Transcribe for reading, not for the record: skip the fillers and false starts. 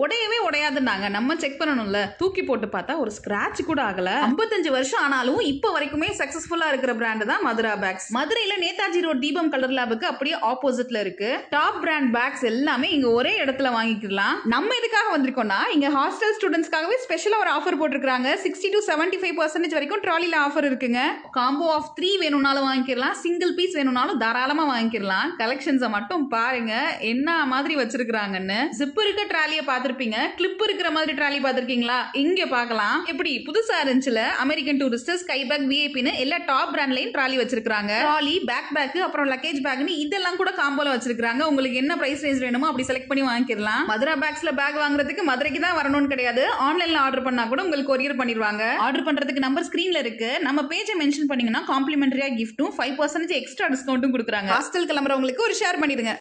உடையவே உடையாதுன்னாங்க. நம்ம செக் பண்ணணும்ல. தூக்கி போட்டு பார்த்தா ஒரு ஸ்கிராட்ச் கூட ஆகல. 55 வருஷம் ஆனாலும் இப்ப வரைக்குமே சக்சஸ்ஃபுல்லா இருக்கிற பிராண்ட் தான் மதுரா பேக்ஸ். மதுரையில நேதாஜி ரோட் தீபம் கலர் லேபுக்கு அப்படியே ஆப்போசிட்ல இருக்கு. டாப் பிராண்ட் பேக்ஸ் எல்லாமே இங்க ஒரே இடத்துல வாங்கிக்கலாம். நம்ம எதுக்காக வந்திருக்கோம்னா, இங்க ஹாஸ்டல் ஸ்டூடெண்ட்ஸ்க்காகவே ஸ்பெஷலா ஒரு ஆஃபர் போட்டுருக்காங்க. 60 to 75% வரைக்கும் ட்ராலில ஆஃபர் இருக்குங்க. காம்போ ஆஃப் 3 வேணும்னாலும் வாங்கிக்கலாம், சிங்கிள் பீஸ் வேணும்னாலும் தாராளமா வாங்கிக்கலாம். கலெக்ஷன்ஸை மட்டும் பாருங்க என்ன மாதிரி வச்சிருக்காங்கன்னு. ஜிப் இருக்க ட்ராலியை பார்த்திருப்பீங்க, கிளிப் இருக்கிற மாதிரி ட்ராலி பார்த்திருக்கீங்களா? இங்க பார்க்கலாம். எப்படி புதுசா இருந்துச்சுல அமெரிக்கன் டூரிஸ்ட், ஸ்கை பேக், விஐபின்னு எல்லா டாப் பிராண்ட்லயும் ட்ராலி வச்சிருக்காங்க. ட்ராலி, பேக் பேக், அப்புறம் லக்கேஜ் பேக்னு இதெல்லாம் கூட காம்போல வச்சிருக்காங்க. உங்களுக்கு என்ன பிரைஸ் ரேஞ்ச் வேணுமோ அப்படி செலக்ட் பண்ணி வாங்கிக்கலாம். மதுரா பேக்ஸ்ல பேக் வாங்குறதுக்கு மதுரைக்கு தான் வரணும்னு கிடையாது. ஆன்லைன்ல ஆர்டர் பண்ணா கூட உங்களுக்கு கொரியர் பண்ணிடுவாங்க. ஆர்டர் பண்றதுக்கு நம்பர் ஸ்கிரீன்ல இருக்கு. நம்ம பேஜை மென்ஷன் பண்ணீங்கன்னா காம்ப்ளிமெண்டரியா கிஃப்ட்டும் 5% எக்ஸ்ட்ரா டிஸ்கவுண்ட்டும் கொடுக்குறாங்க. ஹாஸ்டல் கிளம்புறவங்களுக்கு ஒரு ஷேர் பண்ணிடுங்க.